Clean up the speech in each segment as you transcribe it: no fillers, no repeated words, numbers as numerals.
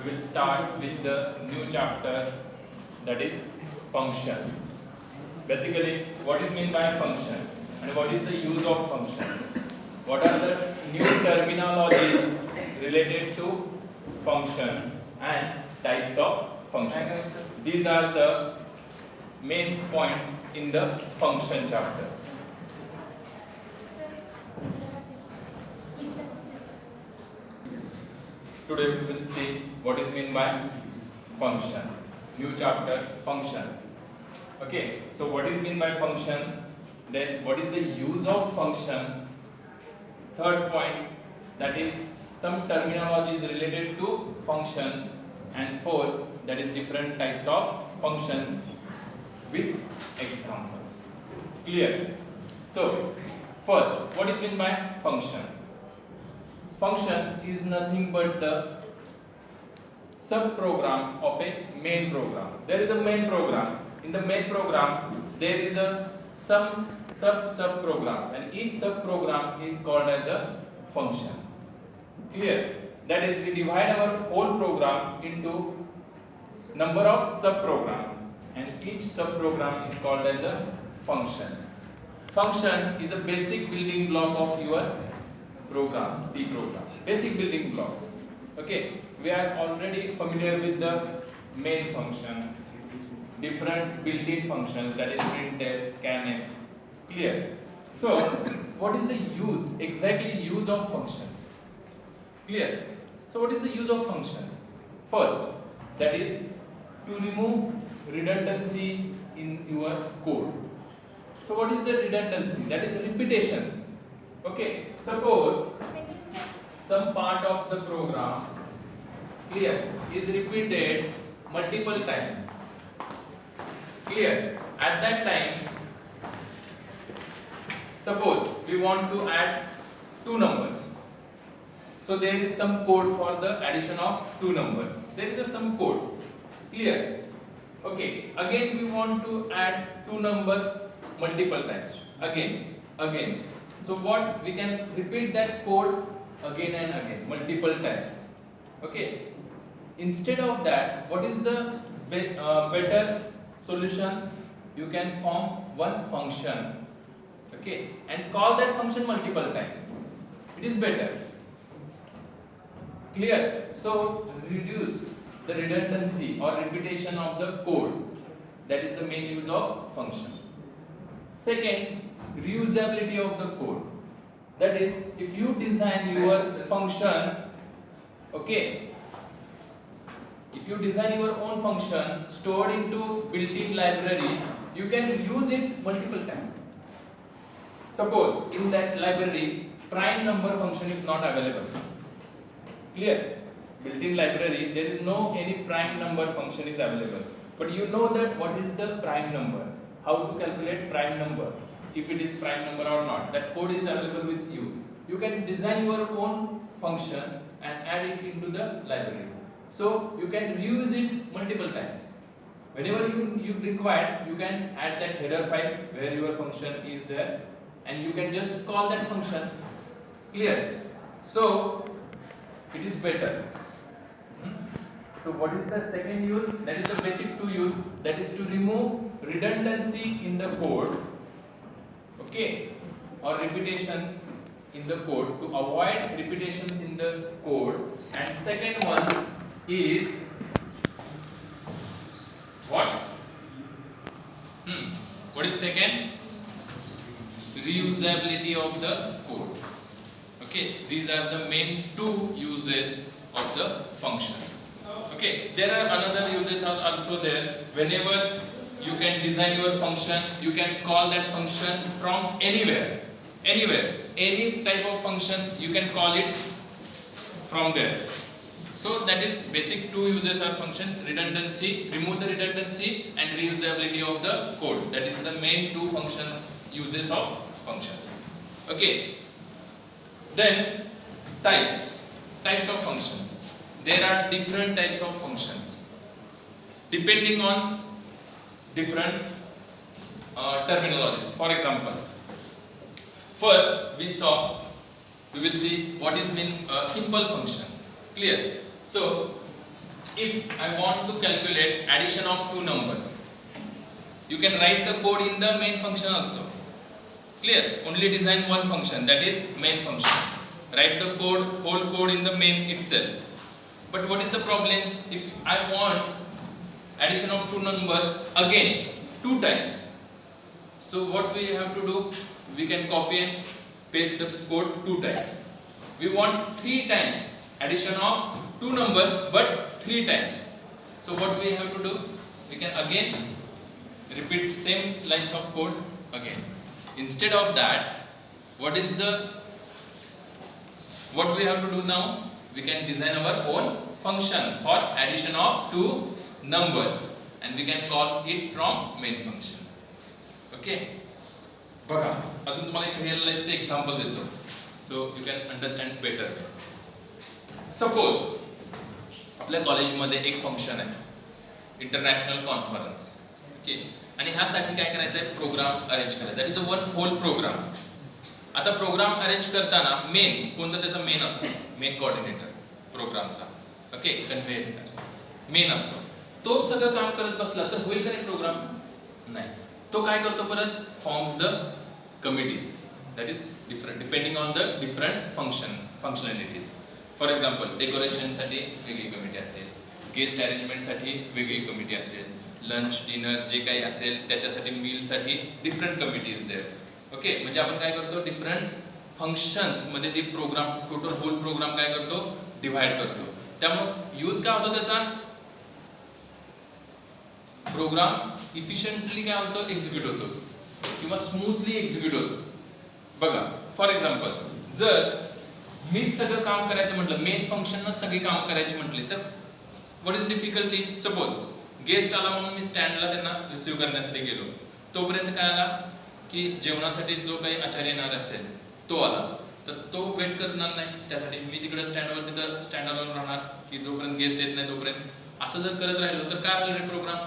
we will start with the new chapter, that is function. Basically, what is meant by function and what is the use of function? What are the new terminologies related to function and types of functions? These are the main points in the function chapter. Today we will see what is meant by function. New chapter, function. Okay, so what is meant by function? Then what is the use of function? Third point, that is some terminologies related to functions, and fourth, that is different types of functions with example. Clear? So first, what is meant by function? Function is nothing but the subprogram of a main program. There is a main program. In the main program, there is some subprograms, and each subprogram is called as a function. Clear? That is, we divide our whole program into number of subprograms, and each subprogram is called as a function. Function is a basic building block of your program, C program. Basic building blocks. Okay, we are already familiar with the main function, different built-in functions, that is printf, scanf. Clear? So, what is the exactly use of functions? Clear? So, what is the use of functions? First, that is to remove redundancy in your code. So, what is the redundancy? That is repetitions. Okay, suppose some part of the program, clear, is repeated multiple times. Clear? At that time, suppose we want to add two numbers. So there is some code for the addition of two numbers. There is some code. Clear? Okay. Again we want to add two numbers multiple times. Again. So what, we can repeat that code again and again, multiple times. Okay. Instead of that, what is the better solution? You can form one function, okay, and call that function multiple times. It is better. Clear? So reduce the redundancy or repetition of the code. That is the main use of function. Second, reusability of the code. That is, if you design your function, okay, if you design your own function stored into built-in library, you can use it multiple times. Suppose in that library, prime number function is not available. Clear? Built-in library, there is no any prime number function is available. But you know that what is the prime number, how to calculate prime number, if it is prime number or not. That code is available with you. You can design your own function and add it into the library. So you can reuse it multiple times. Whenever you require, you can add that header file where your function is there, and you can just call that function. Clear? So it is better. So what is the second use? That is the basic two use. That is to remove redundancy in the code, okay, or repetitions in the code, to avoid repetitions in the code. And second one is what? What is second? Reusability of the code. Okay, these are the main two uses of the function. Okay, there are another uses are also there. Whenever you can design your function, you can call that function from anywhere, any type of function you can call it from there. So that is basic two uses of function: redundancy, remove the redundancy, and reusability of the code. That is the main two functions uses of functions. Okay. Then types of functions. There are different types of functions depending on different terminologies. For example, first we will see what is mean simple function. Clear? So if I want to calculate addition of two numbers, you can write the code in the main function also. Clear? Only design one function, that is main function. Write the code, whole code in the main itself. But what is the problem? If I want addition of two numbers again two times, so what we have to do? We can copy and paste the code two times. We want three times addition of two numbers, but three times. So what we have to do? We can again repeat same lines of code again. Instead of that, what we have to do now? We can design our own function for addition of two numbers, and we can call it from main function. Okay? बघा, अजून तुम्हाला एक real लाईफचे example देतो, so you can understand better. Suppose आपल्या कॉलेजमध्ये एक function आहे, international conference. Okay, आणि ह्यासाठी काय करायचं आहे? प्रोग्राम अरेंज करायचा. That is a one whole program. आता प्रोग्राम अरेंज करताना मेन कोणता त्याचा मेन असतो? मेन कोऑर्डिनेटर प्रोग्रामचा. ओके, कन्व्हेयर मेन असतो. तो सगळं काम करत बसला तर होईल का नाही प्रोग्राम? नाही. तो काय करतो? परत forms the committees. That is different depending on the different functionalities. For example, डेकोरेशनसाठी वेगळी कमिटी असेल, गेस्ट अरेंजमेंटसाठी वेगळी कमिटी असेल, लंच डिनर जे काही असेल त्याच्यासाठी मीलसाठी डिफरंट कमिटीज देअर. ओके, म्हणजे आपण काय करतो? डिफरंट फंक्शन्स मध्ये ते प्रोग्राम, टोटल होल प्रोग्राम काय करतो? डिव्हाइड करतो. त्यामुळे यूज काय होतो त्याचा? प्रोग्राम इफिशियंटली काय होतो? एक्झिक्यूट होतो किंवा स्मूथली एक्झिक्यूट होतो. बघा, फॉर एक्झाम्पल, जर मी सगळं काम करायचं म्हटलं, मेन फंक्शननं सगळी कामं करायची म्हटली, तर what is difficulty? Suppose guest आला म्हणून मी स्टँडला त्यांना रिसिव्ह करण्यासाठी गेलो, तोपर्यंत काय आला की जेवणासाठी जो काही आचार्य येणार असेल तो आला, तर तो वेट करणार नाही. त्यासाठी मी तिकडे तिथं स्टँडवर राहणार की जोपर्यंत गेस्ट येत नाही तोपर्यंत. असं जर करत राहिलो तर काय होईल? प्रोग्राम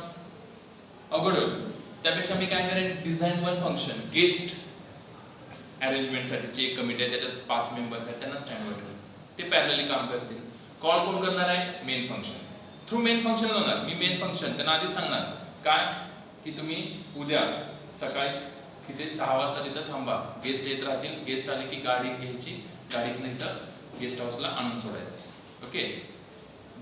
अवघड होईल. त्यापेक्षा मी काय करेन? Design one function. गेस्ट अरेंजमेंटसाठीची एक कमिटी आहे, त्याच्यात 5 मेंबर्स आहेत, त्यांना स्टँडवर ठेवून ते पॅरलली काम करतील. कॉल कोण करणार आहे? Main function. Through main function होणार. मी मेन फंक्शन त्यांना आधीच सांगणार काय की तुम्ही उद्या सकाळी तिथे 6 वाजता तिथं थांबा, गेस्ट येत राहतील, गेस्ट आले की गाडी घ्यायची, गाडीतनं इथं गेस्ट हाऊसला आणून सोडायचं. ओके,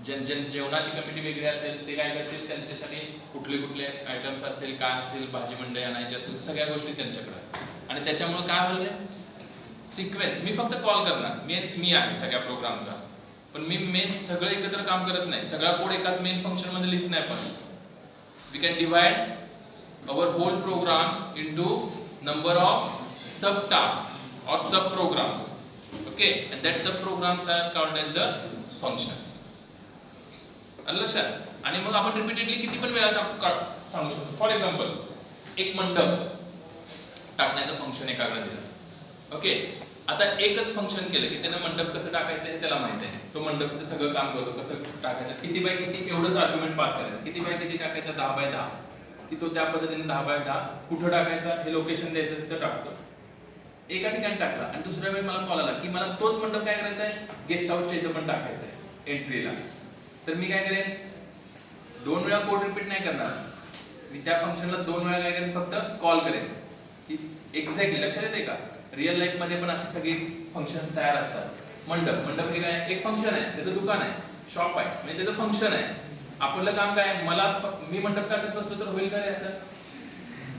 जेवणाची कमिटी वेगळी असेल, ते काय करतील? त्यांच्यासाठी कुठले कुठले आयटम्स असतील, काय असतील, भाजी मंडई आणायची असेल, सगळ्या गोष्टी त्यांच्याकडे. आणि त्याच्यामुळे काय होईल? सिक्वेन्स. मी फक्त कॉल करणार, मी आहे सगळ्या प्रोग्रामचा, पण मी मेन सगळं एकत्र काम करत नाही, सगळा कोड एकाच मेन फंक्शन मध्ये लिहित नाही. पण we can divide our whole program into number of sub tasks or sub programs. Okay, and that sub programs are called as the functions. आलं लक्षात? आणि मग आपण रिपीटेडली किती पण वेळा सांगू शकतो. फॉर एक्झाम्पल, एक मंडप टाकण्याचं फंक्शन एकाकडे दिलं. ओके, आता एकच फंक्शन केलं की त्यानं मंडप कसं टाकायचं हे त्याला माहिती आहे. तो मंडपचं सगळं काम करतो, कसं टाकायचं, किती बाय किती एवढंच आर्ग्युमेंट पास करायचं, किती बाय किती टाकायचं, 10 बाय 10, की तो त्या पद्धतीने 10 बाय 10 कुठं टाकायचा हे लोकेशन द्यायचं, तिथं टाकतो. एका ठिकाणी टाकला आणि दुसऱ्या वेळी मला कॉल आला की मला तोच मंडप काय करायचा आहे? गेस्ट हाऊसच्या इथं पण टाकायचा आहे एंट्रीला. तर मी काय करेन? 2 वेळा कोड रिपीट नाही करणार, मी त्या फंक्शनला 2 वेळा काय करेन? फक्त कॉल करेन की एक्झॅक्टली. लक्षात येते का? रिअल लाईफ मध्ये पण अशी सगळी फंक्शन्स तयार असतात. मंडप हे काय? एक फंक्शन आहे, त्याचं दुकान आहे, शॉप आहे, म्हणजे त्याचं फंक्शन आहे. आपलं काम काय? मी मंडप टाकत बसलो तर होईल काय? असं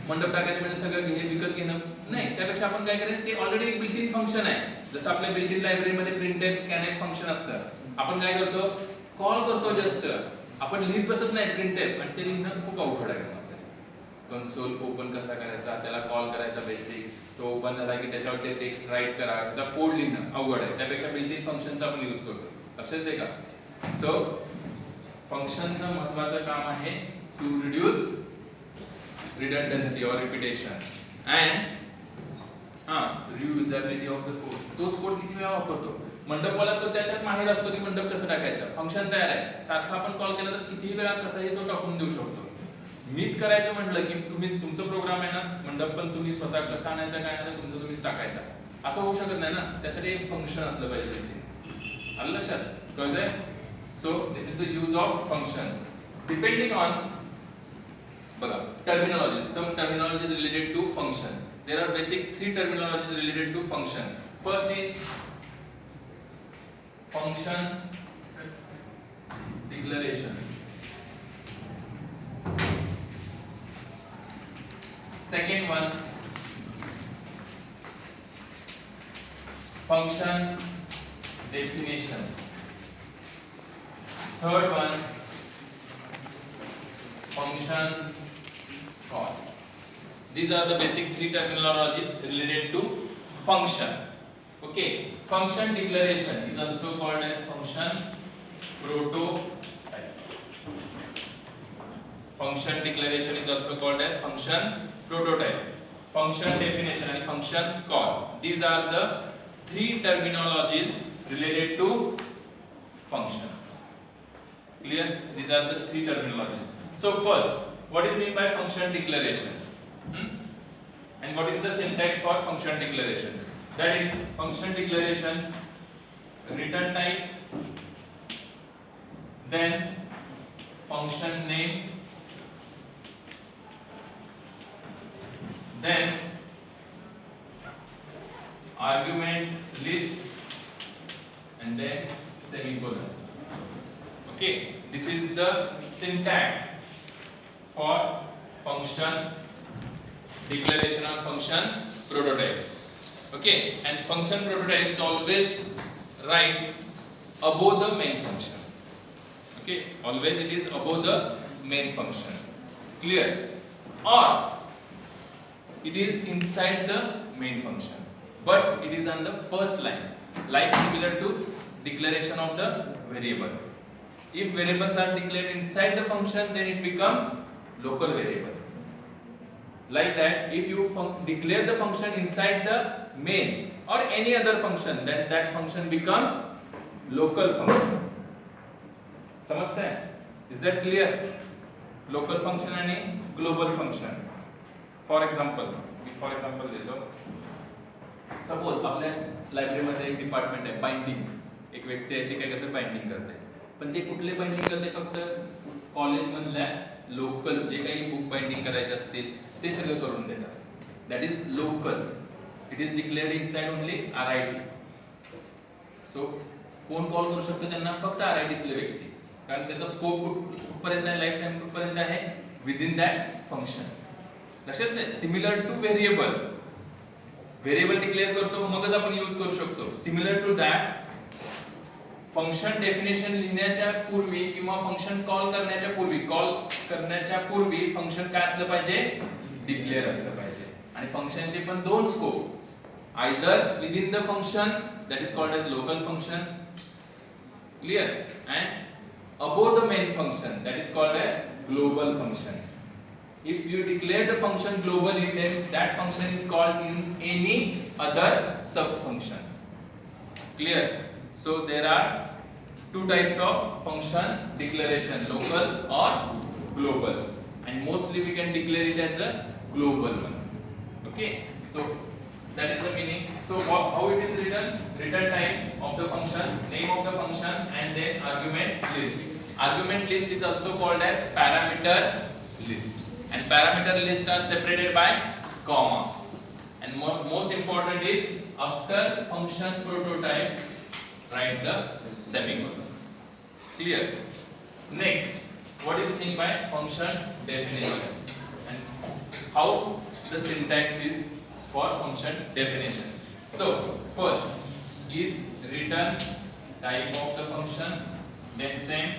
मंडप टाकायचं म्हणजे सगळं विकत घेणं नाही. त्यापेक्षा आपण काय करायचं? ते ऑलरेडी एक बिल्ट इन फंक्शन आहे. जसं आपल्या बिल्ट इन लायब्ररीमध्ये प्रिंटेड स्कॅनेड फंक्शन असतं. आपण काय करतो? कॉल करतो जस्ट. आपण लिहित बसत नाही प्रिंटेड, आणि ते लिहिणं खूप अवघड आहे. कन्सोल ओपन कसा करायचा, त्याला कॉल करायचा बेसिक, तो ओपन झाला की त्याच्यावर ते टेक्स्ट राईट करा, त्याचा कोड लिहिणं अवघड आहे. त्यापेक्षा बिल्ट इन फंक्शनचा आपण यूज करतो. लक्षात येते का? सो फंक्शनचं महत्त्वाचं काम आहे टू रिड्यूस रिडंडन्सी और repetition and reusability of the code. तोच कोड किती वेळा वापरतो? मंडपवाला तो त्याच्यात माहिर असतो की मंडप कसं टाकायचं. फंक्शन तयार आहे, सारखा आपण कॉल केला तर किती वेळा कसाही तो टाकून देऊ शकतो. मीच करायचं म्हटलं की तुमचं प्रोग्राम आहे ना, मंडप पण तुम्ही स्वतः कसं आणायचं काय नाही तुमचं तुम्हीच टाकायचा, असं होऊ शकत नाही ना. त्यासाठी एक फंक्शन असलं पाहिजे. आलं लक्षात? कळतंय? So this is the use of function. Depending on terminologies, some terminologies related to function. There are basic three terminologies related to function. First is function declaration. Second one, function definition. Third one, function call. These are the basic three terminologies related to function. Okay, function declaration is also called as function prototype. Function declaration is also called as function prototype. Function definition and function call. These are the three terminologies related to function. Clear? These are the three terminologies. So first, what is meant by function declaration? And what is the syntax for function declaration? That is function declaration, return type, then function name, then argument list, and then semicolon. Okay, this is the syntax for function declaration or function prototype. Okay, and function prototype is always right above the main function. Okay, always it is above the main function. Clear? Or it is inside the main function, but it is on the first line, like similar to declaration of the variable. If variables are declared inside the function, then it becomes local variables. Like that, if you declare the function inside the main or any other function, then that function becomes local function. समझते हैं? Is that clear? Local function and global function. For example देतो. Suppose आपल्या library मध्ये एक department आहे binding. एक व्यक्ती आहे ते काय करते बाइंडिंग करते. पण ते कुठले बाइंडिंग करते? फक्त कॉलेज मधल्या लोकल जे काही बुक बाइंडिंग करायचे असतील ते सगळं करून देतात. That is local. It is declared inside only RIT. सो कोण कॉल करू शकतो त्यांना? फक्त RIT तले व्यक्ती. कारण त्याचा स्कोप कुठपर्यंत आहे, लाईफ टाइम कुठपर्यंत आहे, विदिन दॅट फंक्शन. लक्षात नाही? Similar to variable. Variable declare करतो मगच आपण यूज करू शकतो. Similar to that function definition लिहिण्याच्या पूर्वी किंवा फंक्शन कॉल करण्याच्या पूर्वी फंक्शन काय असलं पाहिजे? डिक्लेअर असलं पाहिजे. आणि फंक्शनचे पण दोन scope. Either within the function, that is called as local function. Clear? And above the main function, that is called as global function. If you declare the function globally, then that function is called in any other sub functions. Clear? So there are two types of function declaration, local or global, and mostly we can declare it as a global one. Okay, so that is the meaning. So how it is written? Return type of the function, name of the function, and then argument list. Argument list is also called as parameter list, and parameter list are separated by comma. And most important is after function prototype, write the semicolon. Clear? Next, what is meant by function definition and how the syntax is for function definition. So first is return type of the function, then same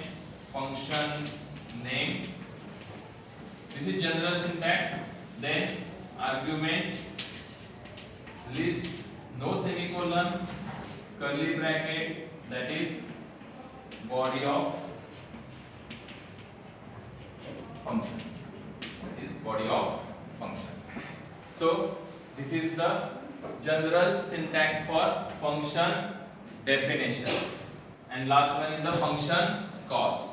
function name. This is general syntax. Then argument list, no semicolon, curly bracket, that is body of function. That is body of function. So this is the general syntax for function definition. And last one is the function call.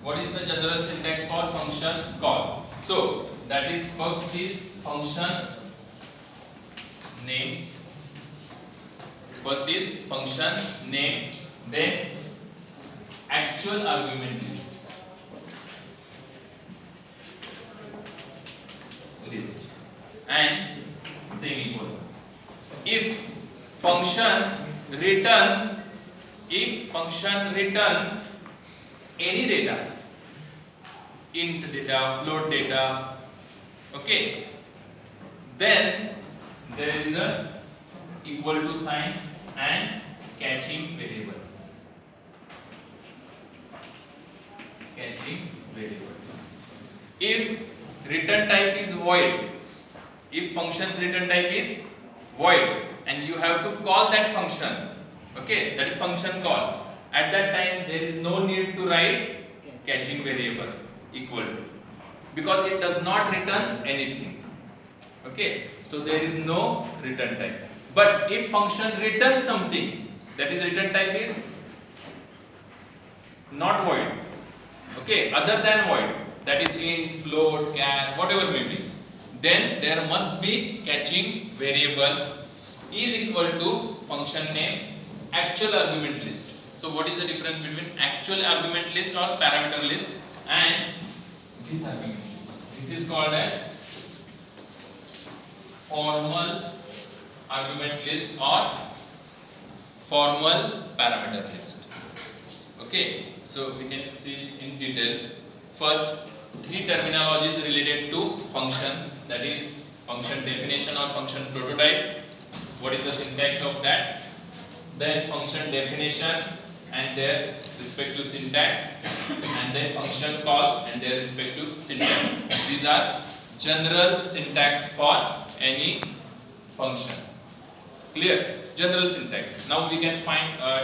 What is the general syntax for function call? So that is, first is function name. First is function name, then actual argument list and semicolon. If function returns any data, int data, float data, okay, then there is a equal to sign and catching variable. If return type is void, if function's return type is void and you have to call that function, okay, that is function call, at that time there is no need to write catching variable equal to, because it does not return anything, okay, so there is no return type. But if function returns something, that is return type is not void, okay, other than void, that is int, float, char, whatever may be, then there must be catching variable is equal to function name actual argument list. So what is the difference between actual argument list or parameter list and this argument list? This is called as formal argument list or formal parameter list. Okay, so we can see in detail. First, three terminologies related to function, that is function definition or function prototype. What is the syntax of that? Then function definition and their respective syntax, and then function call and their respective syntax. These are general syntax for any function. Clear? General syntax. Now we can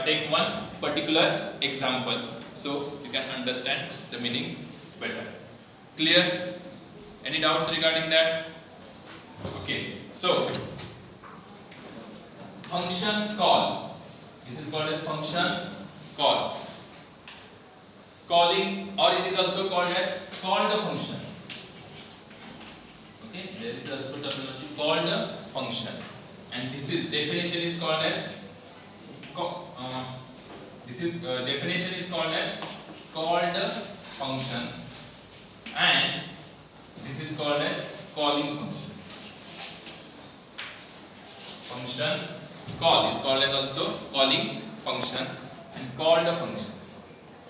take one particular example so you can understand the meanings better. Clear? Any doubts regarding that? Okay. So function call. This is called as function call. Calling, or it is also called as call the function. Okay, there is also terminology called the function, and this is definition is called as definition is called as called function, and this is called as calling function. Function call is called as also calling function and called the function.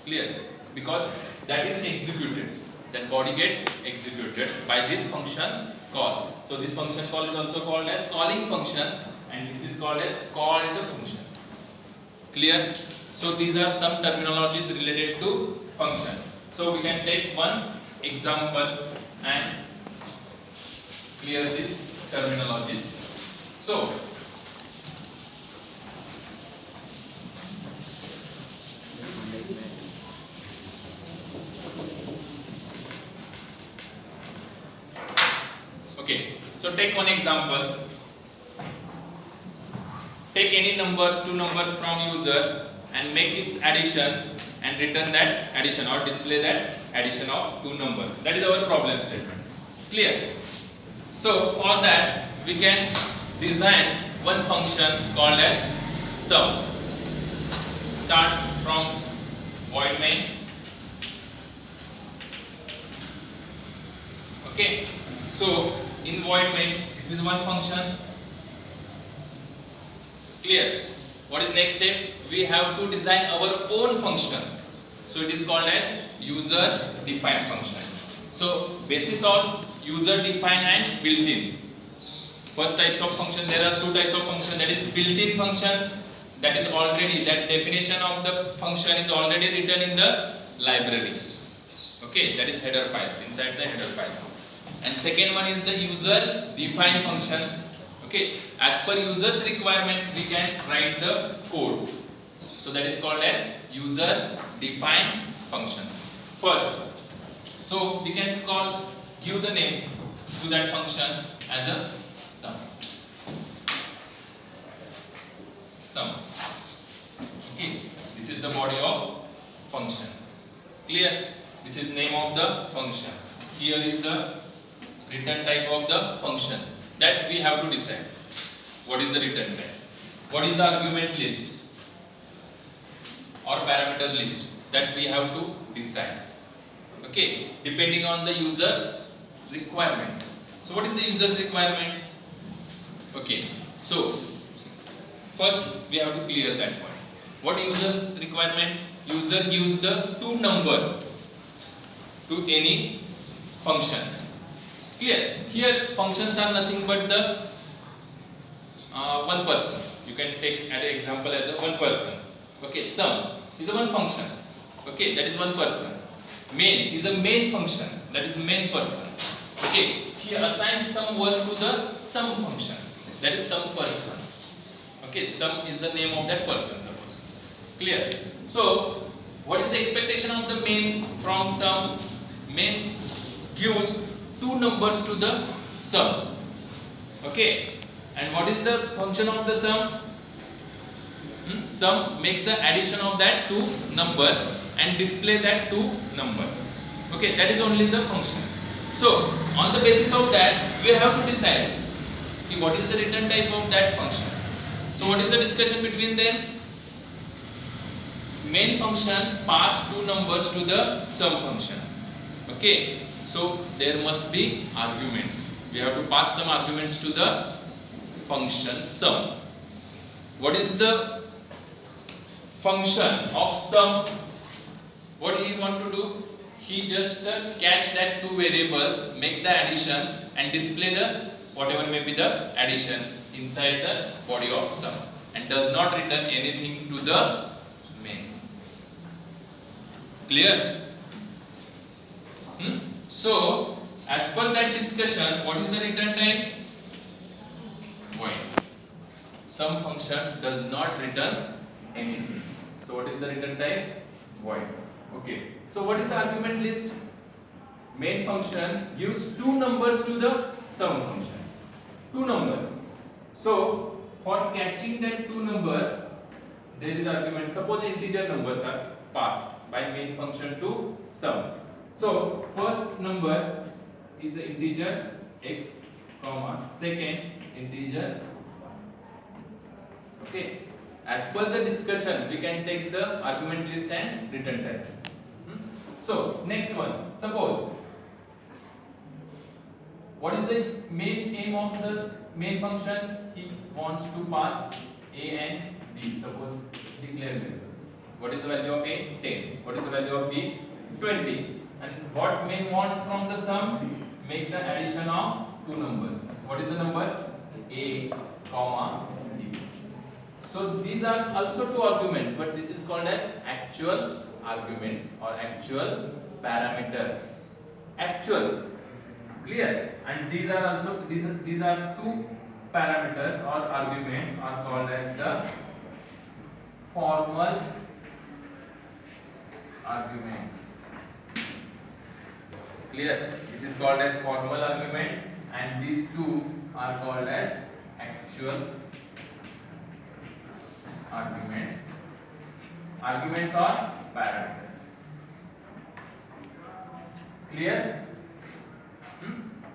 Clear? Because that is executed, that body get executed by this function call. So this function call is also called as calling function, and this is called as called function. Clear? So these are some terminologies related to function. So we can take one example and clear these terminologies. So okay, so take one example. Take any numbers, two numbers from user and make its addition and return that addition or display that addition of two numbers. That is our problem statement. Clear? So for that we can design one function called as sum. Start from void main. Okay, so in void main, this is one function. Clear? What is next step? We have to design our own function. So it is called as user defined function. So basis of user defined and built-in. First types of function, there are two types of function, that is built-in function, that is already, that definition of the function is already written in the library. Okay, that is header files, inside the header files. And second one is the user defined function. Okay, as per user's requirement we can write the code. So that is called as user defined functions. First, so we can give the name to that function as a sum. Okay, this is the body of function. Clear? This is name of the function. Here is the return type of the function that we have to decide. What is the return type? What is the argument list or parameter list? that we have to decide. Okay, depending on the user's requirement. So what is the user's requirement? Okay, so first we have to clear that point. What user's requirement? User gives the two numbers to any function. Clear? Here functions are nothing but the one person. You can take an example as a one person. Okay, sum is a one function. Okay, that is one person. Main is a main function. That is main person. Okay, he assigns some work to the sum function. That is some person. Okay, sum is the name of that person, suppose. Clear? So, what is the expectation of the main from sum? Main gives two numbers to the sum. Okay, and what is the function of the sum? Sum makes the addition of that two numbers and display that two numbers. Okay, that is only the function. So, on the basis of that, we have to decide what is the return type of that function. So, what is the discussion between them? Main function pass two numbers to the sum function. Okay, so there must be arguments. We have to pass some arguments to the function sum. What is the function of sum? What he want to do? He just catch that two variables, make the addition and display the whatever may be the addition inside the body of sum, and does not return anything to the main. Clear? So, as per that discussion, what is the return type? Void. Sum function does not returns anything. So, what is the return type? Void. Okay. So, what is the argument list? Main function gives two numbers to the sum function. Two numbers. So, for catching that two numbers, there is argument. Suppose integer numbers are passed by main function to sum. So, first number is the integer x, comma, second integer. Okay. As per the discussion, we can take the argument list and return type. So, next one. Suppose, what is the main aim of the main function? He wants to pass a and b. Suppose declare value. What is the value of a? 10. What is the value of b? 20. And what main wants from the sum? Make the addition of two numbers. What is the numbers? A, comma, b. So these are also two arguments, but this is called as actual arguments or actual parameters. Actual. Clear? And these are also these are two parameters or arguments are called as the formal arguments. Clear? This is called as formal arguments, and these two are called as actual arguments. Arguments or parameters. Clear?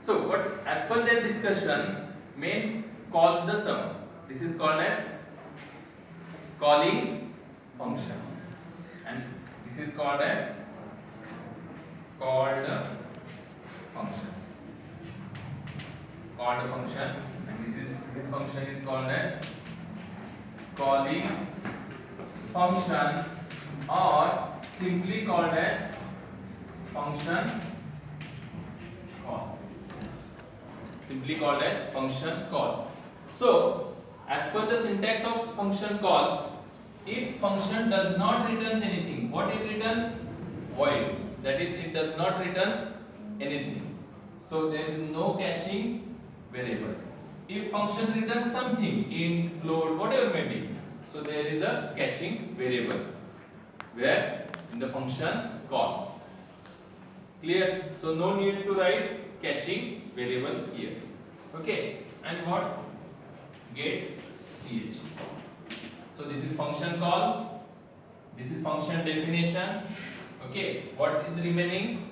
So, what as per their discussion, main calls the sum. This is called as calling function, and this is called as called functions. Called function, and this function is called as calling function, or simply called as function call. Simply called as function call. So, as per the syntax of function call, if function does not returns anything, what it returns? Void. That is, it does not returns anything. So there is no catching variable. If function returns something, int, float, whatever may be, so there is a catching variable where in the function call. Clear? So no need to write catching variable here. Okay. And what? Get ch. So this is function call. This is function definition. Okay. What is remaining?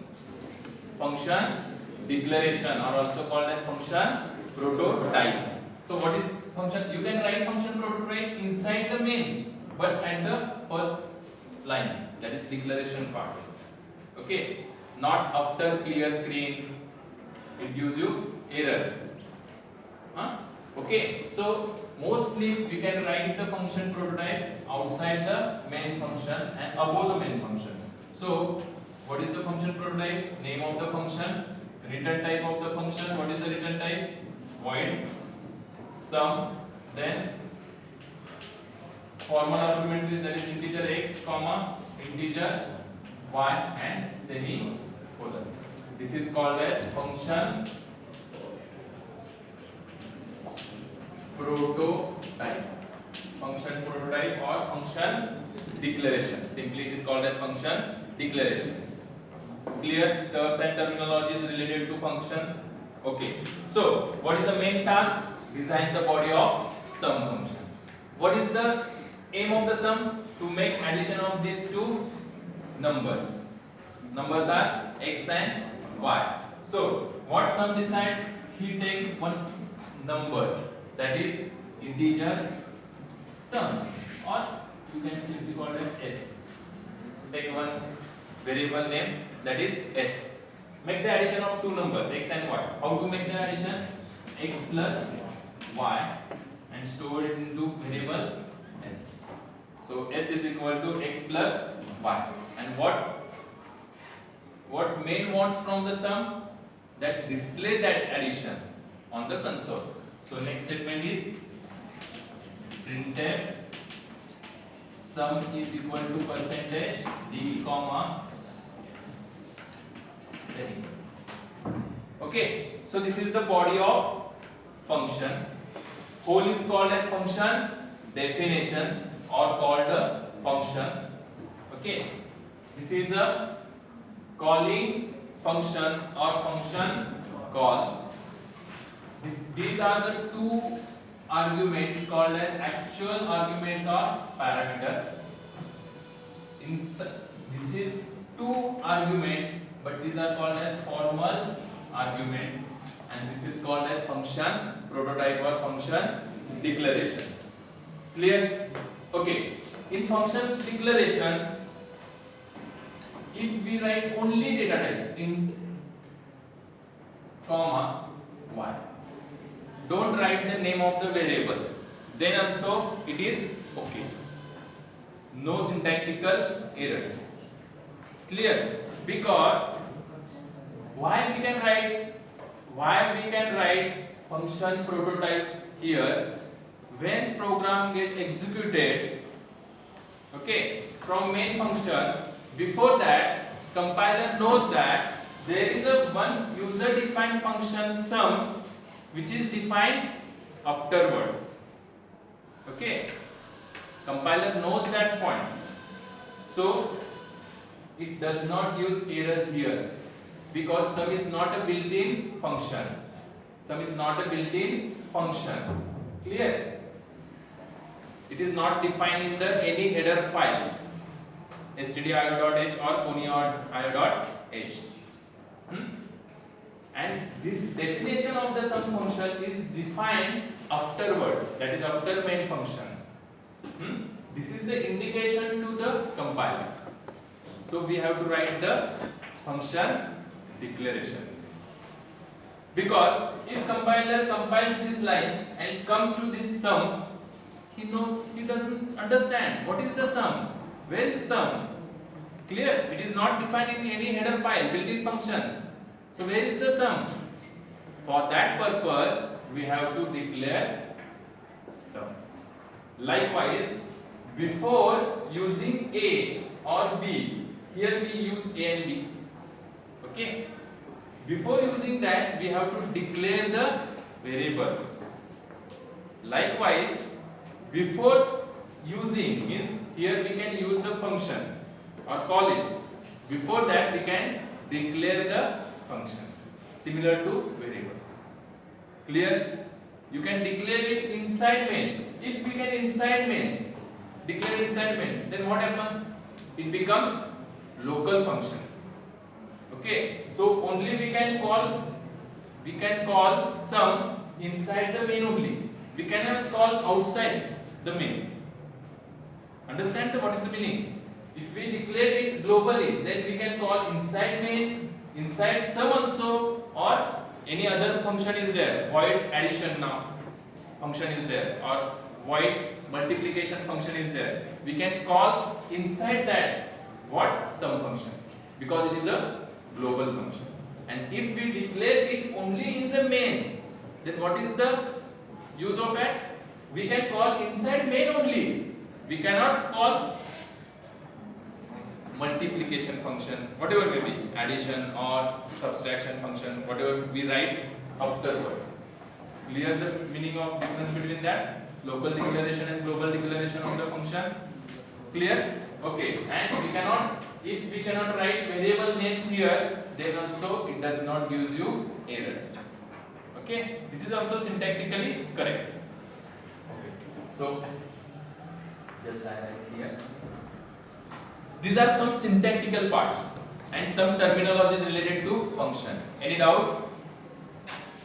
Function declaration, or also called as function prototype. So what is function? You can write function prototype inside the main, but at the first lines, that is declaration part. Okay, not after clear screen, it gives you error. Huh? Okay, so mostly we can write the function prototype outside the main function and above the main function. So what is the function prototype? Name of the function, return type of the function. What is the return type? Void sum, then formal argument is, that is integer x comma integer y and semicolon. This is called as function prototype. Function prototype or function declaration. Simply it is called as function declaration. Clear terms and terminologies related to function. Okay. So what is the main task? Design the body of sum function. What is the aim of the sum? To make addition of these two numbers. Numbers are x and y. So what sum decides? He take one number, that is integer sum, or you can simply call it s. Take one variable name, that is s. Make the addition of two numbers x and y. How to make the addition? X plus y and store it into variable s. So s is equal to x plus y. And what main wants from the sum? That display that addition on the console. So next statement is printf sum is equal to percentage d comma s. Okay, so this is the body of function. Whole is called as function definition or called a function. Okay, this is a calling function or function call. These are the two arguments called as actual arguments or parameters. This is two arguments, but these are called as formal arguments, and this is called as function prototype or function declaration. Clear? Okay. In function declaration, if we write only data type int comma y, don't write the name of the variables, then also it is okay. No syntactical error. Clear? Because why we can write function prototype here? When program get executed, okay, from main function, before that compiler knows that there is a one user defined function sum which is defined afterwards. Okay, compiler knows that point, so it does not use error here, because sum is not a built-in function. Sum is not a built-in function. Clear? It is not defined in the any header file, stdio.h or ponyo.io.h. And this definition of the sum function is defined afterwards, that is after main function. This is the indication to the compiler. So we have to write the function declaration, because if compiler compiles these lines and comes to this sum, he doesn't understand what is the sum, where is sum. Clear? It is not defined in any header file, built-in function. So where is the sum? For that purpose we have to declare sum. Likewise, before using a or b, here we use a and b. Okay, before using that we have to declare the variables. Likewise, before using, means here we can use the function or call it. Before that we can declare the function, similar to variables. Clear? You can declare it inside main. If we can inside main, declare inside main, then what happens? It becomes local function. Okay, so only we can call sum inside the main only. We cannot call outside the main. Understand what is the meaning? If we declare it globally, then we can call inside main, inside sum also, or any other function is there. Void addition now function is there, or void multiplication function is there. We can call inside that what sum function, because it is a global function. And if we declare it only in the main, then what is the use of it? We can call inside main only. We cannot call multiplication function, whatever may be, addition or subtraction function, whatever we write afterwards. Clear the meaning of difference between that? Local declaration and global declaration of the function. Clear? Okay. And we cannot, if we cannot write variable names here, then also it does not gives you error. Okay. This is also syntactically correct. Okay. So just highlight here. These are some syntactical parts and some terminology related to function. Any doubt?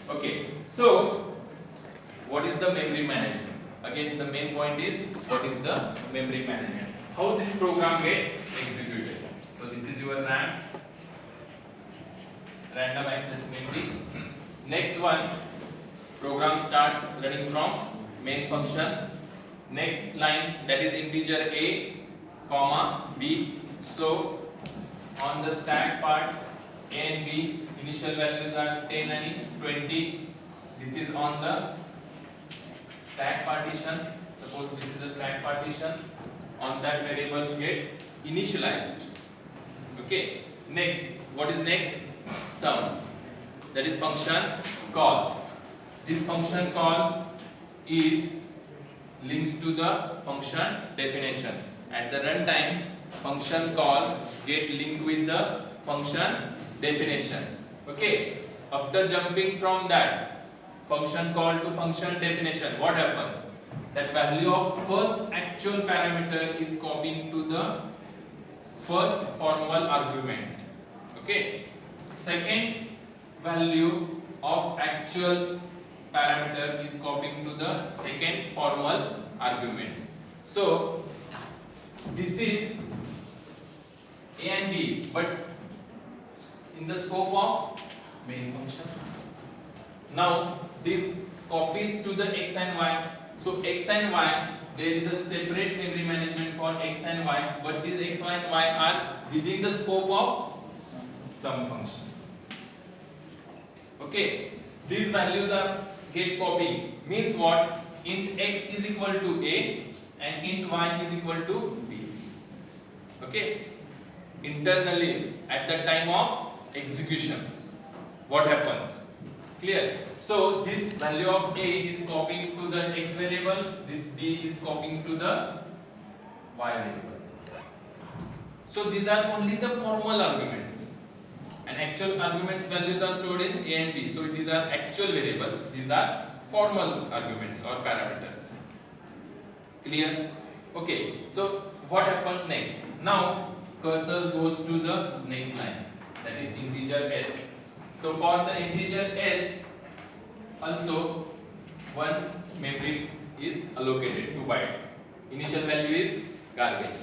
Okay. So what is the memory management? Again, the main point is what is the memory management? How this program get executed? So this is your RAM, random access memory. Next one, program starts running from main function. Next line, that is integer a, comma b. So on the stack part, a and b initial values are 10 and 20. This is on the stack partition. Suppose this is a stack partition. On that variable get initialized. Okay. Next, what is next? Sum. That is function call. This function call is links to the function definition. At the runtime, function call get linked with the function definition. Okay. After jumping from that function call to function definition, what happens? That value of first actual parameter is copied to the first formal argument. Okay. Second value of actual parameter is copied to the second formal arguments. So this is a and b, but in the scope of main function. Now this copies to the x and y. So x and y, there is a separate memory management for x and y, but these x, y and y are within the scope of sum function. Okay, these values are get copied. Means what? Int x is equal to a and int y is equal to b. Okay, internally at the time of execution, what happens? Clear? So this value of a is copying to the x variable, this b is copying to the y variable. So these are only the formal arguments, and actual arguments values are stored in a and b. So these are actual variables, these are formal arguments or parameters. Clear? Okay, so what happened next? Now cursor goes to the next line, that is integer s. So for the integer s, also one memory is allocated, 2 bytes. Initial value is garbage.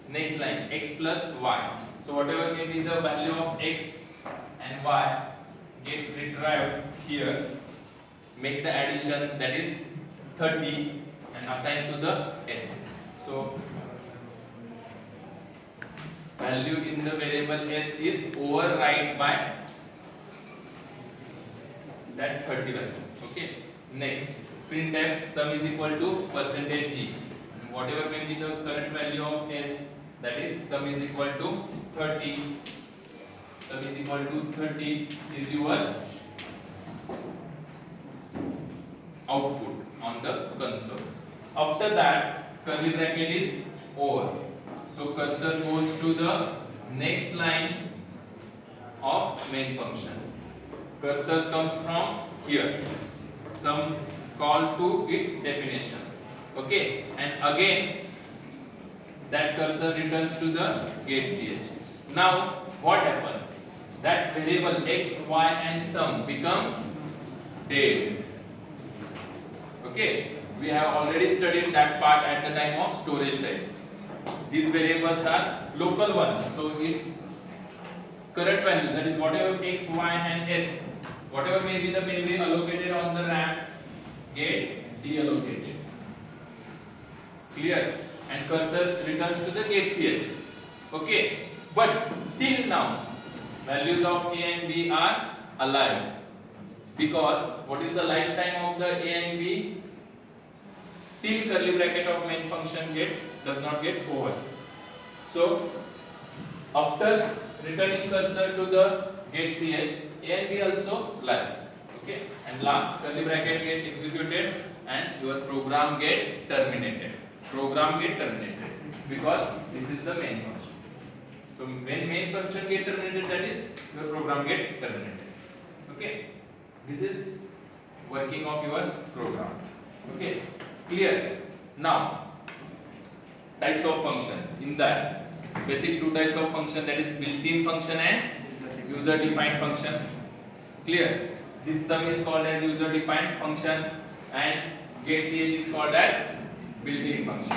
Next line, x plus y. So whatever may be the value of x and y get retrieved here. Make the addition, that is 30, and assign to the s. So value in the variable s is override by that 30 value. Okay. Next, printf sum is equal to percentage d, and whatever may be the current value of s, that is sum is equal to 30. Sum is equal to 30 is your output on the console. After that, curly bracket is over. So cursor goes to the next line of main function. Cursor comes from here. Sum call to its definition. Okay, and again that cursor returns to the get ch. Now what happens? That variable x, y and sum becomes dead. Okay, we have already studied that part at the time of storage type. These variables are local ones. So its current values, that is whatever x, y and s, whatever may be the memory allocated on the RAM, get deallocated. Clear? And cursor returns to the gate ch. Okay, but till now values of a and b are alive, because what is the lifetime of the a and b? Till curly bracket of main function does not get over. So after returning cursor to the gate ch, a and b also live. Okay, and last curly bracket get executed and your program get terminated. Program get terminated because this is the main function. So when main function get terminated, that is your program get terminated. Okay, this is working of your program. Okay, clear? Now types of function. In that basic two types of function, that is built-in function and user defined function. Clear? This sum is called as user defined function and get ch is called as built-in function,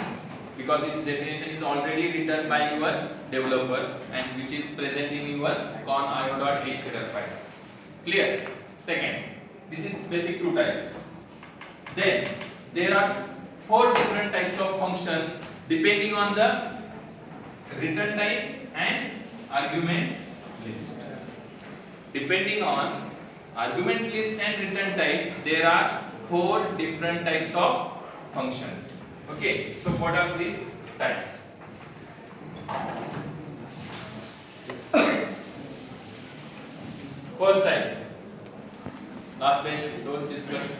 because its definition is already written by your developer and which is present in your con.io.h header file. Clear? Second, this is basic two types. Then there are four different types of functions depending on the return type and argument list. Depending on argument list and return type, there are four different types of functions. Okay, so what are these types? First type, last page, those discussed.